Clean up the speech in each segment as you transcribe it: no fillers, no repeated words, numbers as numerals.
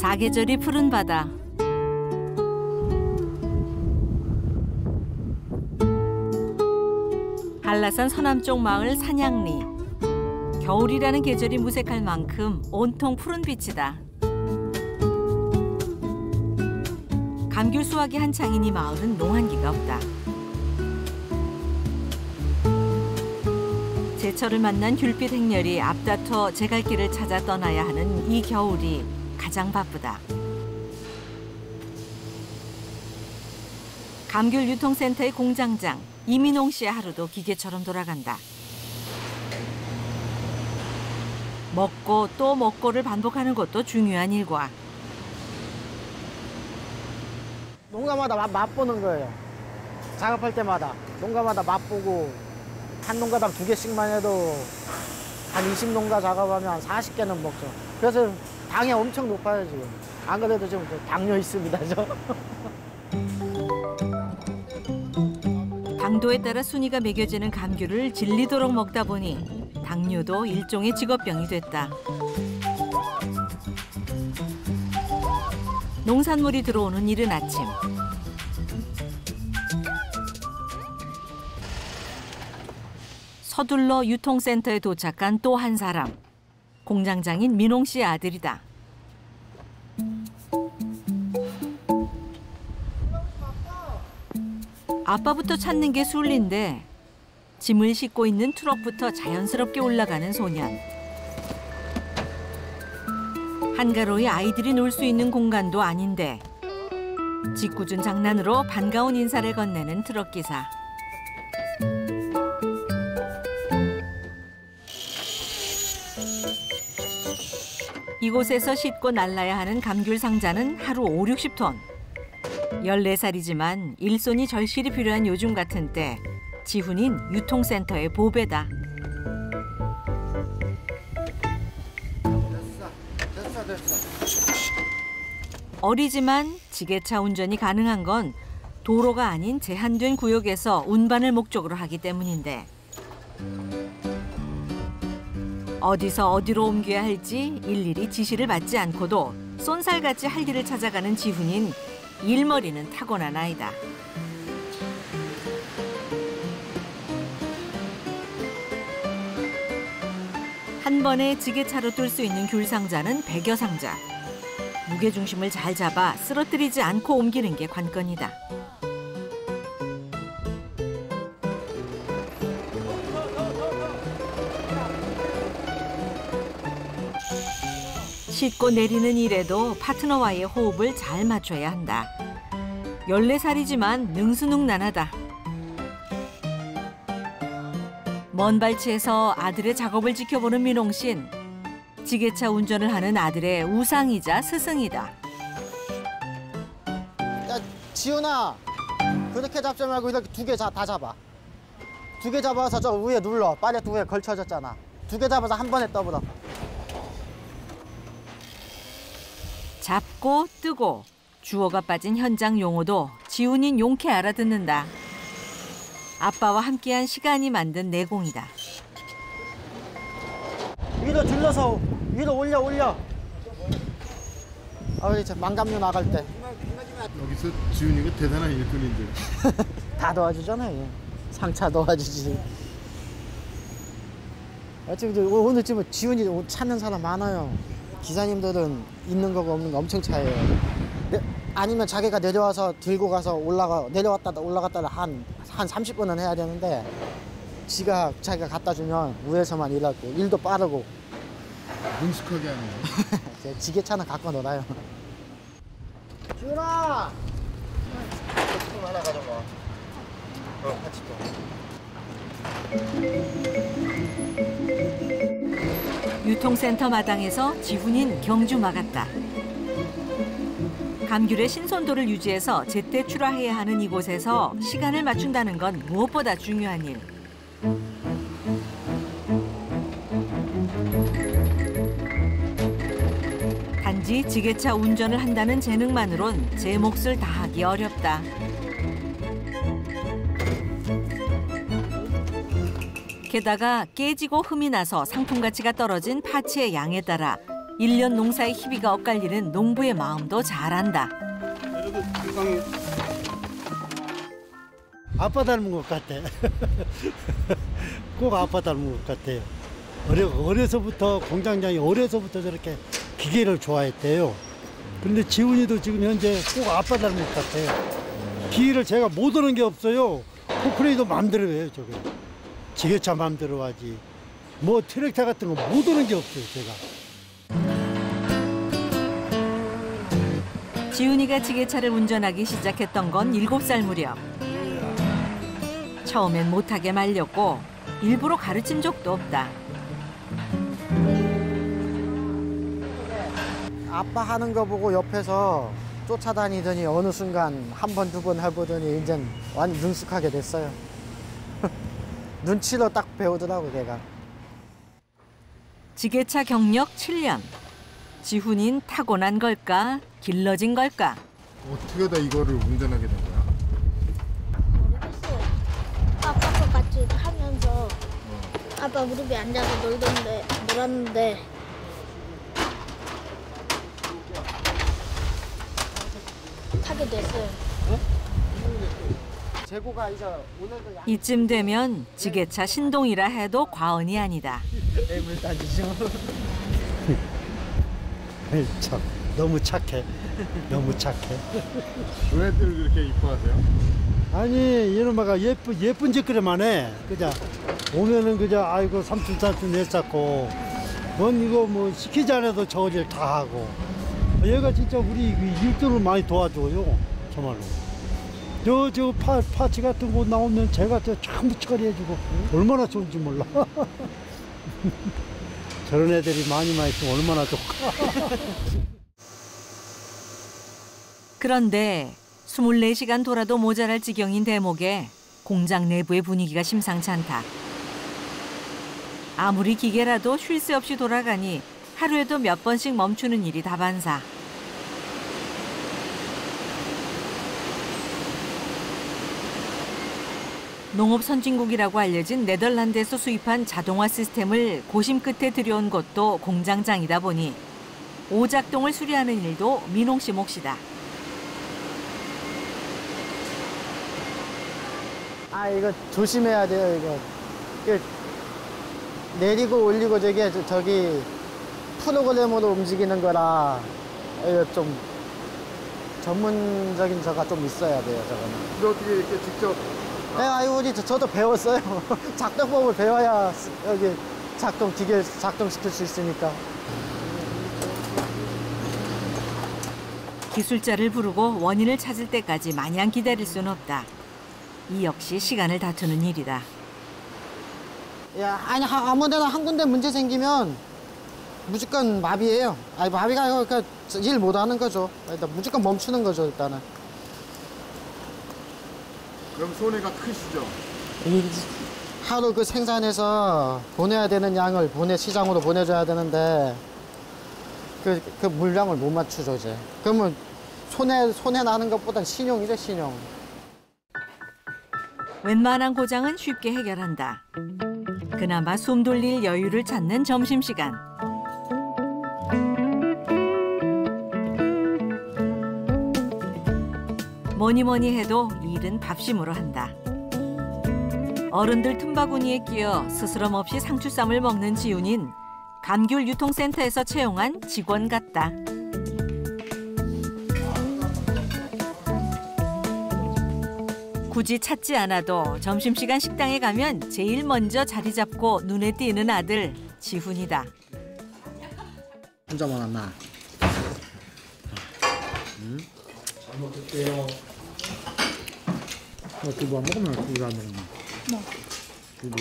사계절이 푸른 바다. 한라산 서남쪽 마을 산양리. 겨울이라는 계절이 무색할 만큼 온통 푸른 빛이다. 감귤 수확이 한창인 이 마을은 농한기가 없다. 제철을 만난 귤빛 행렬이 앞다퉈 제갈 길을 찾아 떠나야 하는 이 겨울이 가장 바쁘다. 감귤 유통센터의 공장장 이민홍 씨의 하루도 기계처럼 돌아간다. 먹고 또 먹고를 반복하는 것도 중요한 일과. 농가마다 맛보는 거예요. 작업할 때마다 농가마다 맛보고 한 농가당 2개씩만 해도 한 20농가 작업하면 한 40개는 먹죠. 그래서 당이 엄청 높아요 지금. 안 그래도 지금 당뇨 있습니다 저. 당도에 따라 순위가 매겨지는 감귤을 질리도록 먹다 보니 당뇨도 일종의 직업병이 됐다. 농산물이 들어오는 이른 아침. 서둘러 유통센터에 도착한 또 한 사람. 공장장인 민홍 씨의 아들이다. 아빠부터 찾는 게 순리인데 짐을 싣고 있는 트럭부터 자연스럽게 올라가는 소년. 한가로이 아이들이 놀 수 있는 공간도 아닌데 짓궂은 장난으로 반가운 인사를 건네는 트럭기사. 이곳에서 싣고 날라야 하는 감귤 상자는 하루 5, 60톤. 14살이지만 일손이 절실히 필요한 요즘 같은 때 지훈인 유통센터의 보배다. 됐어. 어리지만 지게차 운전이 가능한 건 도로가 아닌 제한된 구역에서 운반을 목적으로 하기 때문인데 어디서 어디로 옮겨야 할지 일일이 지시를 받지 않고도 쏜살같이 할 일을 찾아가는 지훈인 일머리는 타고난 아이다. 한 번에 지게차로 뜰 수 있는 귤 상자는 100여 상자. 무게중심을 잘 잡아 쓰러뜨리지 않고 옮기는 게 관건이다. 싣고 내리는 일에도 파트너와의 호흡을 잘 맞춰야 한다. 14살이지만 능수능란하다. 먼 발치에서 아들의 작업을 지켜보는 민홍 씨는 지게차 운전을 하는 아들의 우상이자 스승이다. 야 지훈아, 그렇게 잡지 말고 이렇게 2개 다 잡아. 2개 잡아서 저 위에 눌러. 파레트 위에 걸쳐졌잖아. 2개 잡아서 한 번에 떠버려. 잡고 뜨고 주어가 빠진 현장 용어도 지훈인 용케 알아듣는다. 아빠와 함께한 시간이 만든 내공이다. 위로 들러서 위로 올려. 이제 망감류 나갈 때. 여기서 지훈이가 대단한 일꾼인데. 다 도와주잖아요. 상차 도와주지. 지금 오늘 지금 지훈이 찾는 사람 많아요. 기사님들은 있는 거가 없는 거 엄청 차이에요. 아니면 자기가 내려와서 들고 가서 내려왔다 올라갔다 한 30분은 해야 되는데 자기가 갖다 주면 위에서만 일하고 일도 빠르고. 능숙하게 하네요. 지게차는 갖고 놀아요. 지훈아! 조금 하나 가져가. 같이 또. 유통센터 마당에서 지훈인 경주 막았다. 감귤의 신선도를 유지해서 제때 출하해야 하는 이곳에서 시간을 맞춘다는 건 무엇보다 중요한 일. 단지 지게차 운전을 한다는 재능만으론 제 몫을 다하기 어렵다. 게다가 깨지고 흠이 나서 상품 가치가 떨어진 파츠의 양에 따라 1년 농사의 희비가 엇갈리는 농부의 마음도 잘 안다. 아빠 닮은 것 같아. 꼭 아빠 닮은 것 같아요. 어려서부터 공장장이 어려서부터 저렇게 기계를 좋아했대요. 그런데 지훈이도 지금 현재 꼭 아빠 닮은 것 같아요. 기계를 제가 못 오는 게 없어요. 포크레인도 마음대로 해요, 저게. 지게차 마음대로 하지. 뭐 트랙터 같은 거 못 오는 게 없어요, 제가. 지훈이가 지게차를 운전하기 시작했던 건 7살 무렵. 처음엔 못하게 말렸고 일부러 가르친 적도 없다. 아빠 하는 거 보고 옆에서 쫓아다니더니 어느 순간 한 번, 두 번 해보더니 이제 완전 능숙하게 됐어요. 눈치로 딱 배우더라고, 걔가. 지게차 경력 7년. 지훈인 타고난 걸까? 길러진 걸까? 어떻게 다 이거를 운전하게 된 거야? 모르겠어. 아빠랑 같이 하면서 아빠 무릎에 앉아서 놀았는데 타게 됐어요. 재고가 이제 오늘도 이쯤 되면 지게차 신동이라 해도 과언이 아니다. 물 따지죠. 참, 너무 착해. 너무 착해. 왜들 그렇게 이뻐하세요? 아니, 이놈아가 예쁜 짓거리만 해. 그자 오면은 그자 아이고 삼촌 했었고, 뭔 이거 뭐 시키지 않아도 저질 다 하고. 얘가 진짜 우리 일들을 많이 도와줘요, 정말로. 저 파츠 같은 거 나오면 제가 전부 처리해주고 얼마나 좋은지 몰라. 저런 애들이 많이 있으면 얼마나 좋을까. 그런데 24시간 돌아도 모자랄 지경인 대목에 공장 내부의 분위기가 심상치 않다. 아무리 기계라도 쉴 새 없이 돌아가니 하루에도 몇 번씩 멈추는 일이 다반사. 농업 선진국이라고 알려진 네덜란드에서 수입한 자동화 시스템을 고심 끝에 들여온 것도 공장장이다 보니 오작동을 수리하는 일도 민홍 씨 몫이다. 아, 이거 조심해야 돼요, 이거. 내리고 올리고 저기 프로그램으로 움직이는 거라 이거 좀 전문적인 저가 좀 있어야 돼요, 저거는. 근데 어떻게 이렇게 직접 네, 아이고, 저도 배웠어요. 작동법을 배워야 여기 기계 작동시킬 수 있으니까. 기술자를 부르고 원인을 찾을 때까지 마냥 기다릴 수는 없다. 이 역시 시간을 다투는 일이다. 야, 아니 아무데나 한 군데 문제 생기면 무조건 마비예요. 아니 마비가 아니고 그러니까 일 못하는 거죠. 일단 무조건 멈추는 거죠, 일단은. 그럼 손해가 크시죠? 하루 그 생산해서 보내야 되는 양을 시장으로 보내줘야 되는데 그 물량을 못 맞추죠, 이제. 그러면 손해 나는 것보단 신용이죠, 신용. 웬만한 고장은 쉽게 해결한다. 그나마 숨 돌릴 여유를 찾는 점심시간. 뭐니 해도 일은 밥심으로 한다. 어른들 틈바구니에 끼어 스스럼 없이 상추쌈을 먹는 지훈인 감귤 유통센터에서 채용한 직원 같다. 굳이 찾지 않아도 점심시간 식당에 가면 제일 먼저 자리 잡고 눈에 띄는 아들 지훈이다. 혼자만 왔나? 응? 잘 먹을게요. 두부 안 먹으면 두부 안 먹으면. 뭐? 두부.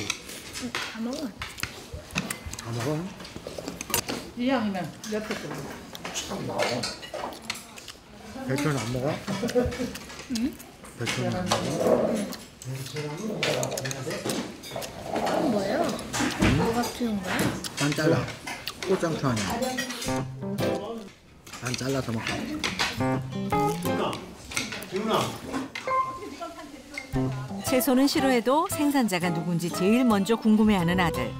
다 먹어. 다 먹어? 이왕이면 옆에 거. 배추는 안 먹어? 응? 배추는 안 먹어? 이건 뭐예요? 뭐가 필요한 거야? 반 잘라. 꽃장추 아니야. 반 잘라서 먹어. 채소는 싫어해도 생산자가 누군지 제일 먼저 궁금해하는 아들.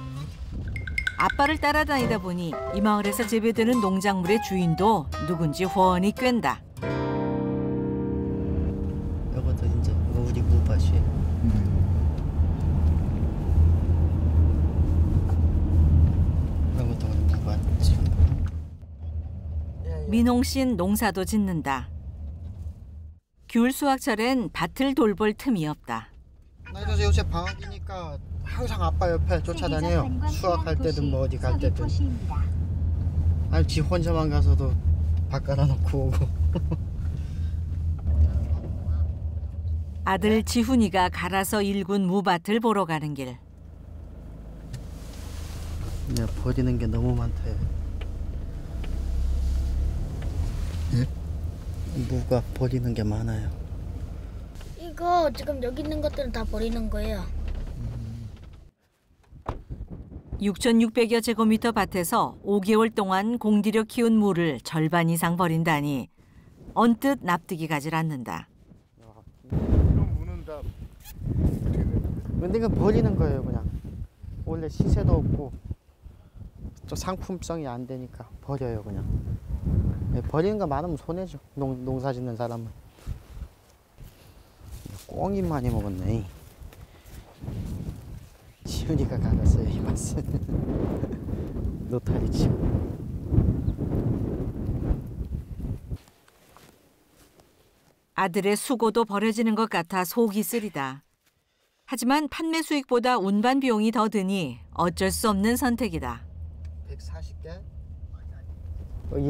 아빠를 따라다니다 보니 이 마을에서 재배되는 농작물의 주인도 누군지 훤히 꿰다. 이것도 이제 이거 우리 무밭이에요. 이것도 우리 무밭지. 민홍 씨는 농사도 짓는다. 귤 수확철엔 밭을 돌볼 틈이 없다. 나 요새 방학이니까 항상 아빠 옆에 쫓아다녀요. 수학할 때든 뭐 어디 갈 때든. 아니 지 혼자만 가서도 밥 깔아놓고 오고. 아들 지훈이가 갈아서 일군 무밭을 보러 가는 길. 그냥 버리는 게 너무 많대요. 예? 무가 버리는 게 많아요. 이거 지금 여기 있는 것들은 다 버리는 거예요. 6,600여 제곱미터 밭에서 5개월 동안 공들여 키운 무를 절반 이상 버린다니 언뜻 납득이 가질 않는다. 이런 무는 다 어떻게 되는 거예요? 근데 이거 버리는 거예요 그냥. 원래 시세도 없고 또 상품성이 안 되니까 버려요 그냥. 버리는 거 많으면 손해죠. 농사 짓는 사람은. 꽁이 많이 먹었네. 지훈이가 갈았어요 이 맛은. 노타리 치고. 아들의 수고도 버려지는 것 같아 속이 쓰리다. 하지만 판매 수익보다 운반 비용이 더 드니 어쩔 수 없는 선택이다. 140개?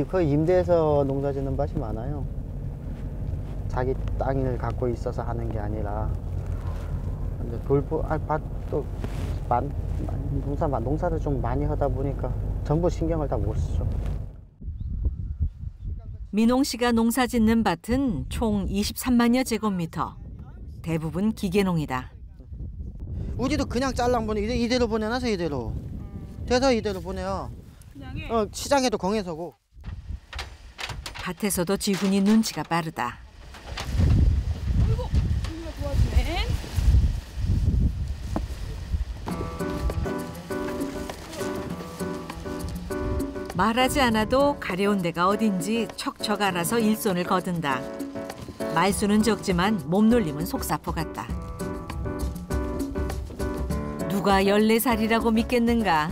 거의 임대해서 농사 짓는 밭이 많아요. 자기 땅을 갖고 있어서 하는 게 아니라. 근데 밭도 농사를 좀 많이 하다 보니까 전부 신경을 다 못 쓰죠. 민홍 씨가 농사 짓는 밭은 총 23만여 제곱미터. 대부분 기계농이다. 우리도 그냥 짤랑 보내 이대로 보내놔서 이대로. 돼서 이대로 보내요. 시장에도 공해서고. 밭에서도 지훈이 눈치가 빠르다. 아이고, 우리가 도와주네. 말하지 않아도 가려운 데가 어딘지 척척 알아서 일손을 거둔다. 말수는 적지만 몸놀림은 속사포 같다. 누가 14살이라고 믿겠는가?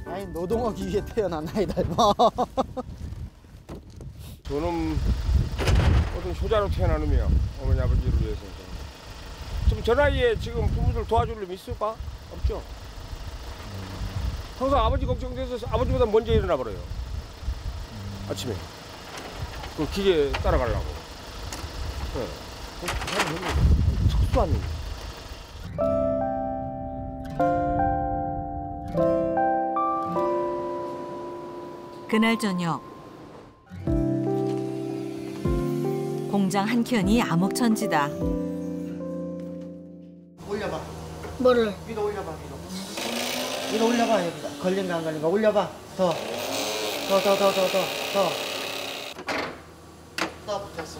아니 노동하기 위해 태어난 아이다. 저는 어떤 효자로 태어난 놈이야. 어머니 아버지를 위해서. 지금 저 나이에 지금 부부들 도와줄 놈 있을까? 없죠. 항상 아버지 걱정돼서 아버지보다 먼저 일어나 버려요. 아침에 그 기계 따라가려고. 특수한 놈. 그날 저녁 공장 한켠이 암흑천지다. 올려봐. 뭐를? 위로 올려봐 위로. 위로 올려봐 여기다. 걸린가 안 걸린가 올려봐. 더 붙였어.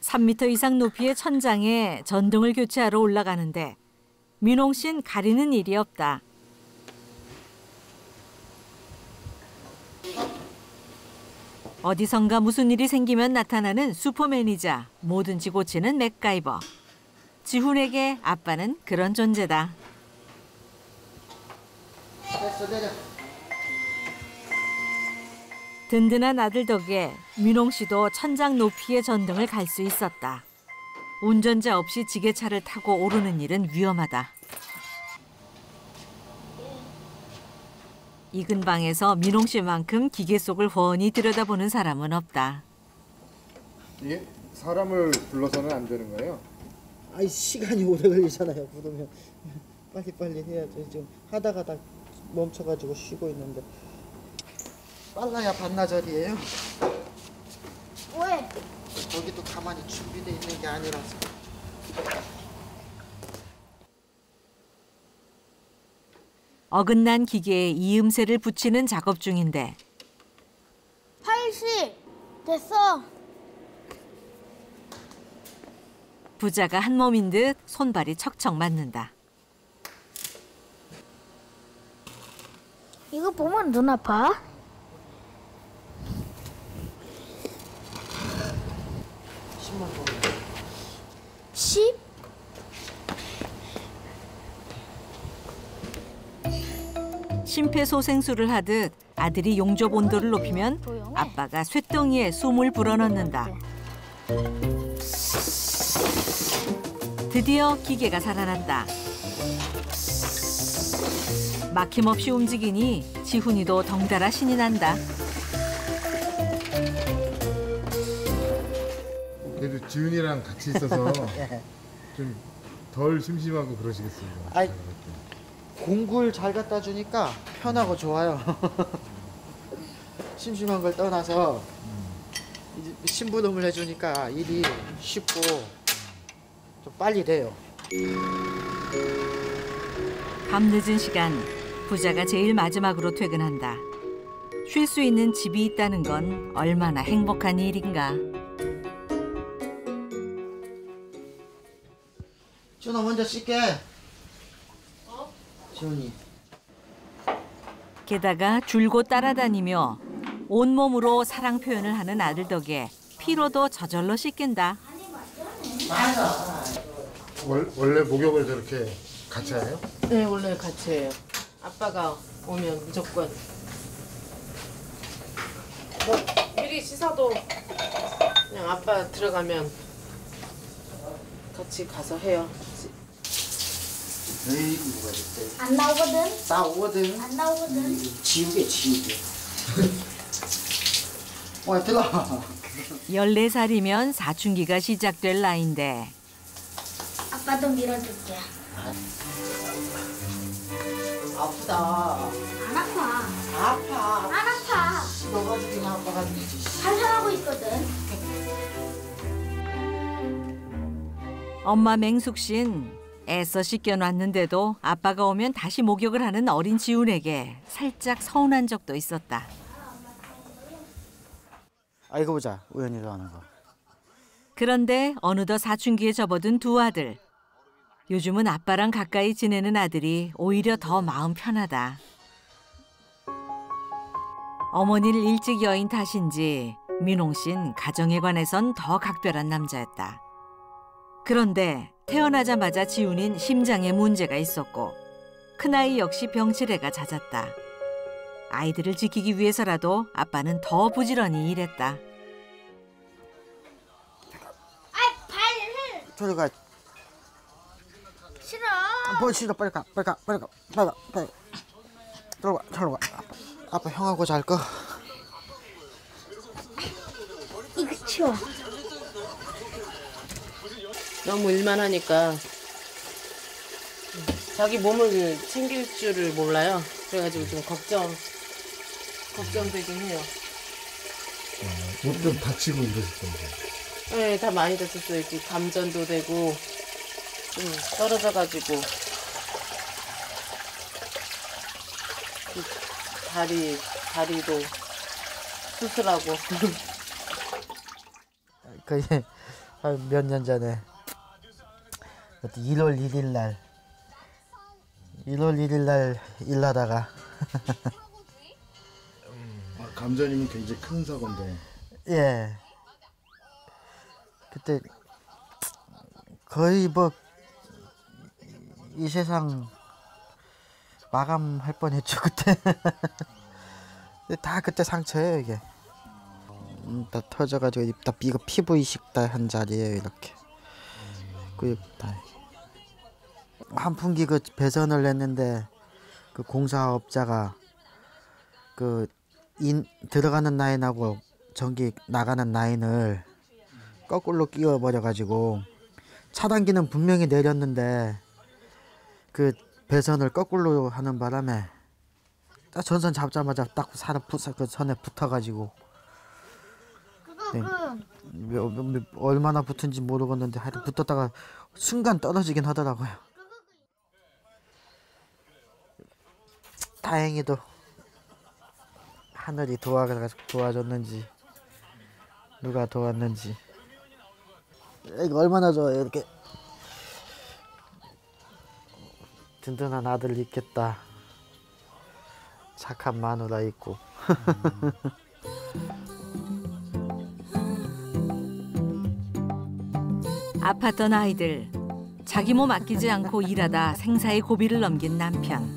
3m 이상 높이의 천장에 전등을 교체하러 올라가는데 민홍 씨는 가리는 일이 없다. 어디선가 무슨 일이 생기면 나타나는 슈퍼매니저, 뭐든지 고치는 맥가이버. 지훈에게 아빠는 그런 존재다. 됐어 내려. 든든한 아들 덕에 민홍 씨도 천장 높이의 전등을 갈 수 있었다. 운전자 없이 지게차를 타고 오르는 일은 위험하다. 이 근방에서 민홍 씨만큼 기계 속을 훤히 들여다보는 사람은 없다. 이게 사람을 불러서는 안 되는 거예요? 아이 시간이 오래 걸리잖아요. 부르면 빨리 해야죠. 지금 하다가 다 멈춰가지고 쉬고 있는데 빨라야 반나절이에요. 왜? 거기도 가만히 준비돼 있는 게 아니라서. 어긋난 기계에 이음새를 붙이는 작업 중인데 80 됐어. 부자가 한 몸인 듯 손발이 척척 맞는다. 이거 보면 눈 아파? 십? 심폐소생술을 하듯 아들이 용접 온도를 높이면 아빠가 쇳덩이에 숨을 불어넣는다. 드디어 기계가 살아났다. 막힘없이 움직이니 지훈이도 덩달아 신이 난다. 그래도 지훈이랑 같이 있어서 좀 덜 심심하고 그러시겠어요. 아이, 공구를 잘 갖다 주니까 편하고 좋아요. 심심한 걸 떠나서 이제 심부름을 해주니까 일이 쉽고 좀 빨리 돼요. 밤늦은 시간 부자가 제일 마지막으로 퇴근한다. 쉴 수 있는 집이 있다는 건 얼마나 행복한 일인가. 준호 먼저 씻게. 지훈이. 게다가 줄곧 따라다니며 온몸으로 사랑 표현을 하는 아들 덕에 피로도 저절로 씻긴다. 맞아. 원래 목욕을 저렇게 같이 해요? 네, 원래 같이 해요. 아빠가 오면 무조건. 뭐 미리 씻어도 그냥 아빠 들어가면 같이 가서 해요. 에이, 누가 됐대. 안 나오거든? 나오거든. 안 나오거든? 지우개. 와, 들어. 14살이면 사춘기가 시작될 나이인데 아빠도 밀어줄게. 아프다. 안 아파. 아파. 안 아파. 너가 죽이나 아빠가 죽이지. 살살하고 있거든. 엄마 맹숙 씨는 애써 씻겨놨는데도 아빠가 오면 다시 목욕을 하는 어린 지훈에게 살짝 서운한 적도 있었다. 아이고 보자, 우연히도 하는 거. 그런데 어느덧 사춘기에 접어든 두 아들. 요즘은 아빠랑 가까이 지내는 아들이 오히려 더 마음 편하다. 어머니를 일찍 여인 탓인지 민홍 씨는 가정에 관해선 더 각별한 남자였다. 그런데 태어나자마자 지훈인 심장에 문제가 있었고 큰아이 역시 병치레가 잦았다. 아이들을 지키기 위해서라도 아빠는 더 부지런히 일했다. 저리 가. 싫어. 뭘 싫어, 빨리 가. 들어가. 아빠 형하고 잘 거. 이거 치워. 너무 일만 하니까 자기 몸을 챙길 줄을 몰라요. 그래가지고 좀 걱정되긴 해요. 옷 좀 다치고 이러실 텐데. 네, 다 많이 다쳤어요. 이렇게 감전도 되고 좀 떨어져가지고 다리도 수술하고. 거의 몇 년 전에 1월 1일 날 일하다가 감전이면 굉장히 큰 사고인데. 예. 그때 거의 뭐 이 세상 마감할 뻔했죠 그때. 다 그때 상처예요 이게. 다 터져가지고 다 이거 피부 이식 다 한 자리예요 이렇게. 그 다 환풍기 그 배선을 냈는데 그 공사업자가 그 들어가는 라인하고 전기 나가는 라인을 거꾸로 끼워 버려 가지고 차단기는 분명히 내렸는데 그 배선을 거꾸로 하는 바람에 딱 전선 잡자마자 딱 그 선에 붙어 가지고 네. 얼마나 붙은지 모르겠는데 하여튼 붙었다가 순간 떨어지긴 하더라고요. 다행히도 하늘이 도와줬는지 누가 도왔는지. 이거 얼마나 좋아요 이렇게 든든한 아들 있겠다. 착한 마누라 있고. 아팠던 아이들, 자기 몸 아끼지 않고 일하다 생사의 고비를 넘긴 남편.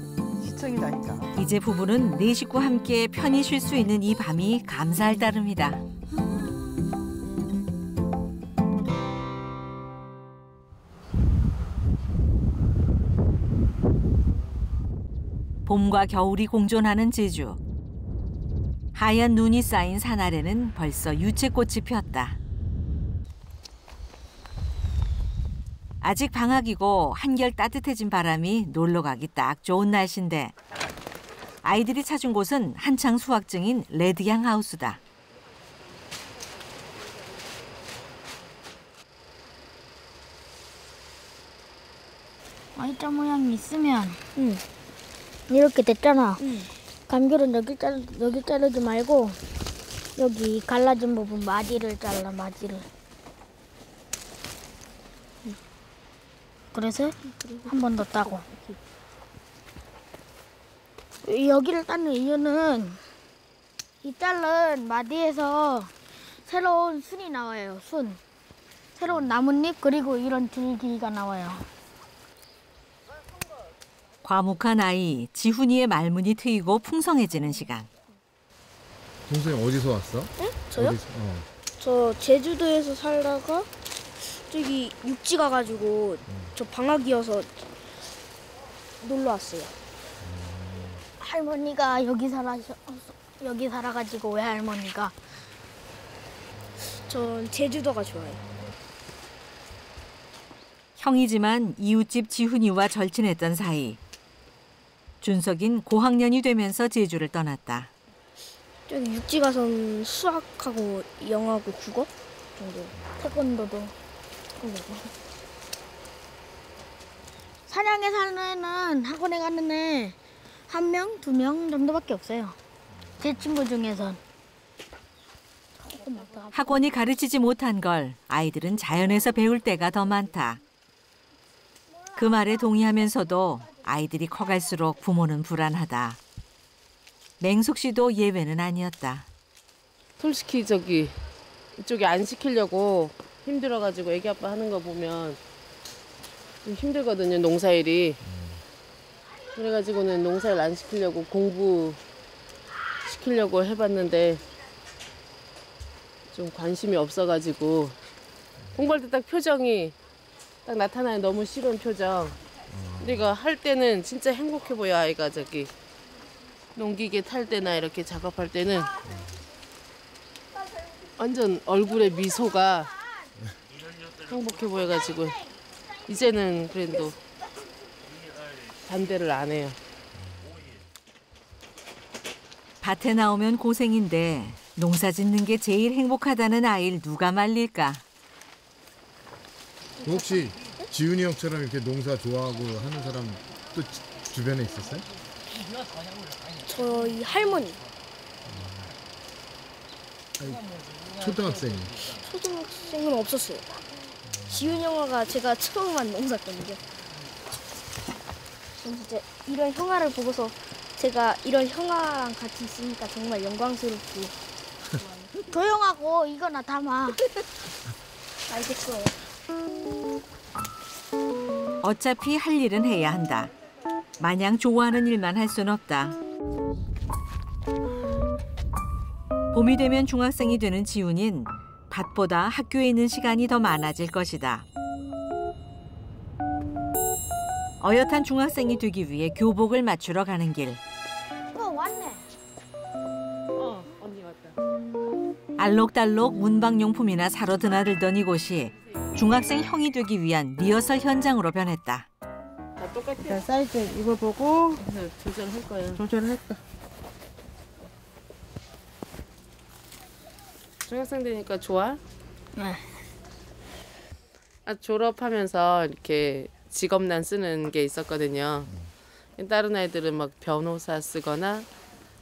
시청이다니까. 이제 부부는 네 식구 함께 편히 쉴 수 있는 이 밤이 감사할 따름이다. 봄과 겨울이 공존하는 제주. 하얀 눈이 쌓인 산 아래는 벌써 유채꽃이 피었다. 아직 방학이고 한결 따뜻해진 바람이 놀러 가기 딱 좋은 날씨인데 아이들이 찾은 곳은 한창 수확 중인 레드향 하우스다. Y자 모양이 있으면 이렇게 됐잖아. 감귤은 여기 자르지 말고 여기 갈라진 부분 마디를 잘라, 마디를. 그래서 한 번 더 따고. 여기를 따는 이유는 이 자른 마디에서 새로운 순이 나와요. 순. 새로운 나뭇잎 그리고 이런 줄기가 나와요. 과묵한 아이 지훈이의 말문이 트이고 풍성해지는 시간. 동생이 어디서 왔어? 응? 저요? 어디서? 저 제주도에서 살다가 저기 육지 가가지고 저 방학이어서 놀러 왔어요. 할머니가 여기 살아가지고 외할머니가 전 제주도가 좋아요. 형이지만 이웃집 지훈이와 절친했던 사이. 준석인 고학년이 되면서 제주를 떠났다. 저기 육지 가서는 수학하고 영어하고 국어 정도. 태권도도. 사냥에 사는 애는 학원에 가는 애 1명, 2명 정도밖에 없어요. 제 친구 중에선. 학원이 가르치지 못한 걸 아이들은 자연에서 배울 때가 더 많다. 그 말에 동의하면서도 아이들이 커갈수록 부모는 불안하다. 맹숙 씨도 예외는 아니었다. 솔직히 이쪽에 안 시키려고 힘들어가지고 애기 아빠 하는 거 보면 좀 힘들거든요, 농사일이. 그래가지고는 농사일 안 시키려고 공부 시키려고 해봤는데 좀 관심이 없어가지고 공부할 때 딱 표정이 딱 나타나요. 너무 싫은 표정. 근데 이거 할 때는 진짜 행복해 보여. 아이가 농기계 탈 때나 이렇게 작업할 때는 완전 얼굴에 미소가 행복해 보여가지고 이제는 그래도 반대를 안 해요. 밭에 나오면 고생인데 농사 짓는 게 제일 행복하다는 아이를 누가 말릴까? 혹시 지훈이 형처럼 이렇게 농사 좋아하고 하는 사람 또 주변에 있었어요? 저희 할머니. 아니, 초등학생이. 초등학생은 없었어요. 지훈 형아가 제가 처음 한 농사거든요. 진짜 이런 형아를 보고서 제가 이런 형아랑 같이 있으니까 정말 영광스럽고 조용하고 이거나 담아. 알겠어요. 어차피 할 일은 해야 한다. 마냥 좋아하는 일만 할 순 없다. 봄이 되면 중학생이 되는 지훈인 밭보다 학교에 있는 시간이 더 많아질 것이다. 어엿한 중학생이 되기 위해 교복을 맞추러 가는 길. 왔네. 언니 왔다. 알록달록 문방용품이나 사러 드나들던 이곳이 중학생 형이 되기 위한 리허설 현장으로 변했다. 다 똑같아. 자, 사이즈 입어보고 조절할 거예요. 조절할까? 중학생 되니까 좋아? 네. 졸업하면서 이렇게 직업란 쓰는 게 있었거든요. 다른 아이들은 막 변호사 쓰거나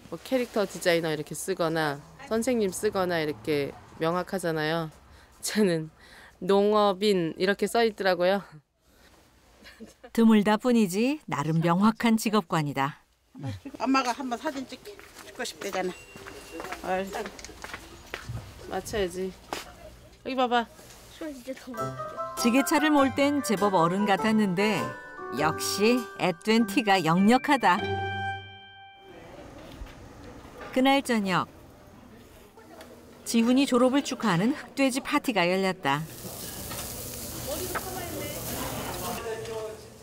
뭐 캐릭터 디자이너 이렇게 쓰거나 선생님 쓰거나 이렇게 명확하잖아요. 저는 농업인 이렇게 써 있더라고요. 드물다 뿐이지 나름 명확한 직업관이다. 엄마가 한번 사진 찍고 싶대잖아. 맞춰야지. 여기 봐봐. 지게차를 몰 땐 제법 어른 같았는데 역시 앳된 티가 역력하다. 그날 저녁 지훈이 졸업을 축하하는 흑돼지 파티가 열렸다.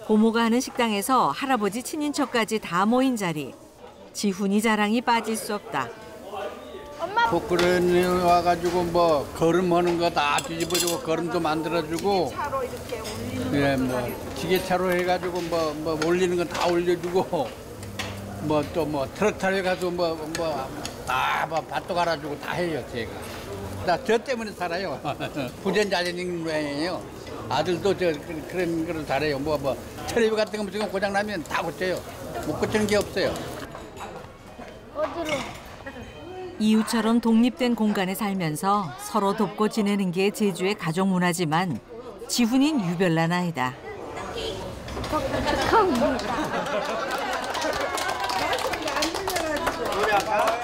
고모가 하는 식당에서 할아버지 친인척까지 다 모인 자리. 지훈이 자랑이 빠질 수 없다. 복그릇에 와가지고 뭐 거름하는 거 다 뒤집어주고 거름도 만들어주고, 예, 뭐 지게차로 해가지고 뭐 올리는 건 다 올려주고, 뭐 또 뭐 트럭 타러 가서 다 밭도 갈아주고 다 해요 제가. 저 때문에 살아요. 부전자전인 모양이에요. 아들도 그런 걸 잘해요. 뭐 텔레비 같은 거 지금 고장 나면 다 고쳐요. 못 고치는 게 없어요. 어디로? 이웃처럼 독립된 공간에 살면서 서로 돕고 지내는 게 제주의 가족 문화지만 지훈인 유별난 아이다.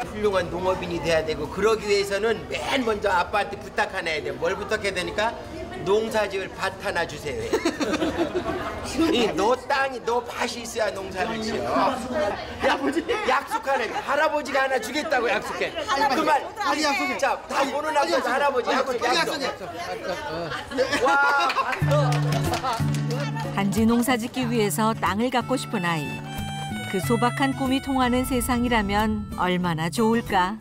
훌륭한 농업인이 돼야 되고, 그러기 위해서는 맨 먼저 아빠한테 부탁 하나 해야 돼. 뭘 부탁해야 되니까? 농사지을 밭 하나 주세요. 너 땅이, 너 밭이 있어야 농사를 지어. 약속하네. 할아버지가 하나 주겠다고 약속해. 그 말. 아니 약속해. 자, 다 보는 앞에서 할아버지 약속. 와, 봤어. 단지 농사 짓기 위해서 땅을 갖고 싶은 아이. 그 소박한 꿈이 통하는 세상이라면 얼마나 좋을까.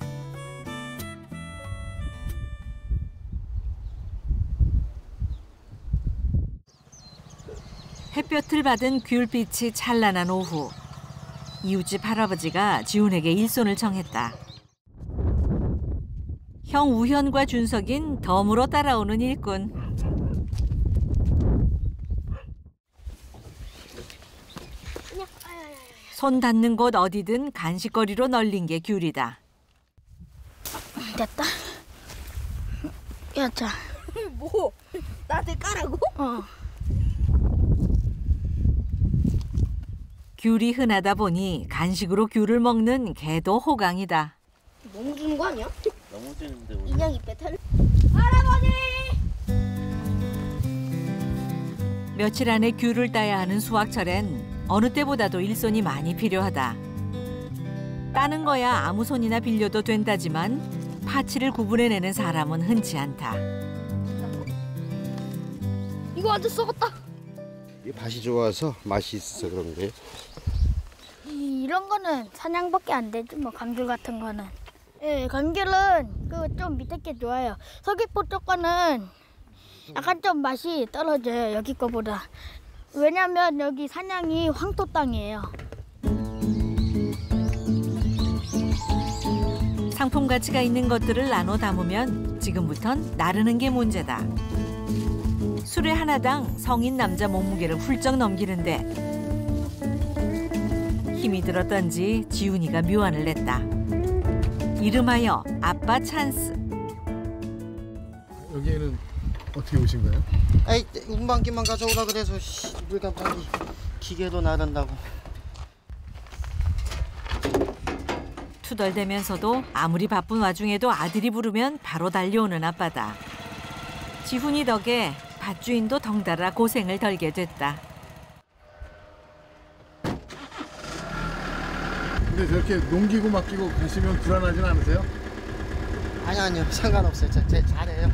햇볕을 받은 귤빛이 찬란한 오후. 이웃집 할아버지가 지훈에게 일손을 청했다. 형 우현과 준석인 덤으로 따라오는 일꾼. 손 닿는 곳 어디든 간식거리로 널린 게 귤이다. 됐다. 야, 자. 뭐? 나한테 까라고? 귤이 흔하다 보니 간식으로 귤을 먹는 개도 호강이다. 너무 주는 거 아니야? 너무 주는데 우리. 인형 입에 탈. 할아버지! 며칠 안에 귤을 따야 하는 수확철엔 어느 때보다도 일손이 많이 필요하다. 따는 거야 아무 손이나 빌려도 된다지만 파치를 구분해내는 사람은 흔치 않다. 이거 아주 썩었다. 이 밭이 좋아서 맛이 있어서 그런 거예요. 이런 거는 사냥밖에 안 되지 뭐, 감귤 같은 거는. 예, 감귤은 그 좀 밑에 게 좋아요. 서귀포 쪽 거는 약간 좀 맛이 떨어져요, 여기 거보다. 왜냐면 여기 사냥이 황토 땅이에요. 상품 가치가 있는 것들을 나눠 담으면 지금부턴 나르는 게 문제다. 수레 하나당 성인 남자 몸무게를 훌쩍 넘기는데 힘이 들었던지 지훈이가 묘안을 냈다. 이름하여 아빠 찬스. 여기에는 어떻게 오신 거예요? 아이 운반기만 가져오라 그래서 물감 빨리 기계도 나른다고. 투덜대면서도 아무리 바쁜 와중에도 아들이 부르면 바로 달려오는 아빠다. 지훈이 덕에 밭주인도 덩달아 고생을 덜게 됐다. 근데 저렇게 농기구 맡기고 가시면 불안하진 않으세요? 아니요 상관없어요. 제 잘해요.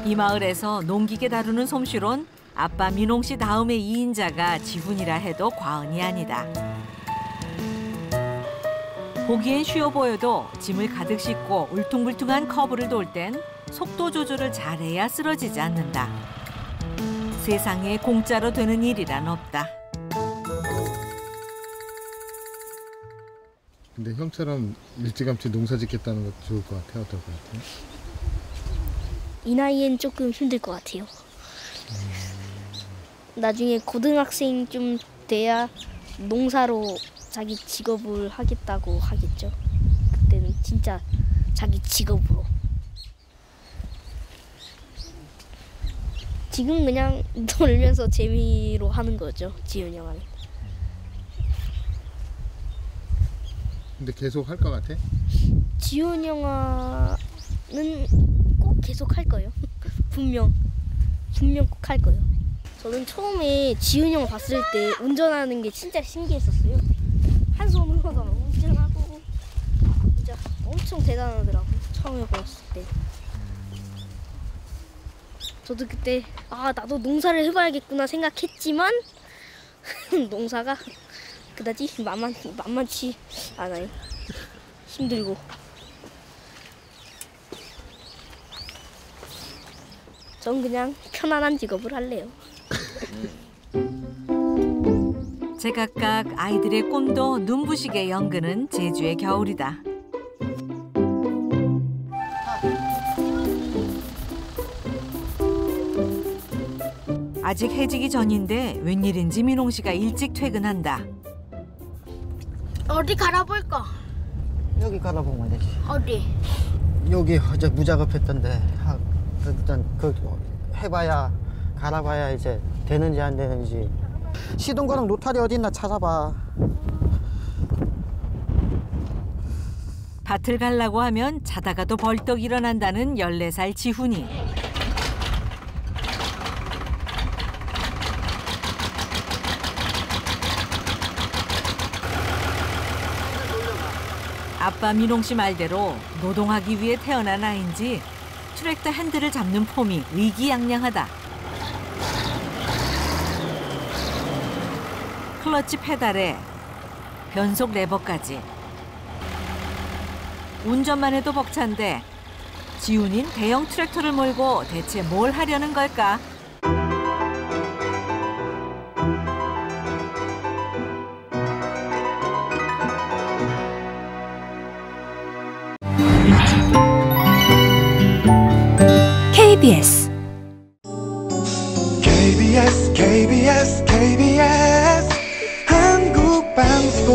이 마을에서 농기계 다루는 솜씨론 아빠 민홍 씨 다음의 2인자가 지훈이라 해도 과언이 아니다. 보기엔 쉬워 보여도 짐을 가득 싣고 울퉁불퉁한 커브를 돌 땐 속도 조절을 잘해야 쓰러지지 않는다. 세상에 공짜로 되는 일이란 없다. 근데 형처럼 일찌감치 농사 짓겠다는 것도 좋을 것 같아요. 어떨 것 같아요? 이 나이엔 조금 힘들 것 같아요. 나중에 고등학생쯤 돼야 농사로 자기 직업을 하겠다고 하겠죠. 그때는 진짜 자기 직업으로. 지금 그냥 놀면서 재미로 하는 거죠. 지훈이 형은. 근데 계속 할 것 같아? 지훈이 형은 꼭 계속 할 거예요. 분명 꼭 할 거예요. 저는 처음에 지훈이 형 봤을 때 운전하는 게 진짜 신기했었어요. 한 손으로도 운전하고 진짜 엄청 대단하더라고. 처음에 봤을 때. 저도 그때 나도 농사를 해봐야겠구나 생각했지만 농사가 그다지 만만치 않아요. 힘들고. 전 그냥 편안한 직업을 할래요. 제각각 아이들의 꿈도 눈부시게 연그는 제주의 겨울이다. 아직 해지기 전인데 웬일인지 민홍 씨가 일찍 퇴근한다. 어디 갈아볼까? 여기 갈아보면 되지. 어디? 여기 어제 무작업했던데 일단 해봐야 갈아봐야 이제 되는지 안 되는지. 시동거랑 로타리 어디 있나 찾아봐. 밭을 가려고 하면 자다가도 벌떡 일어난다는 14살 지훈이. 아빠 민홍 씨 말대로 노동하기 위해 태어난 아이인지 트랙터 핸들을 잡는 폼이 의기양양하다. 클러치 페달에 변속 레버까지. 운전만 해도 벅찬데 지훈인 대형 트랙터를 몰고 대체 뭘 하려는 걸까? KBS KBS 한국방송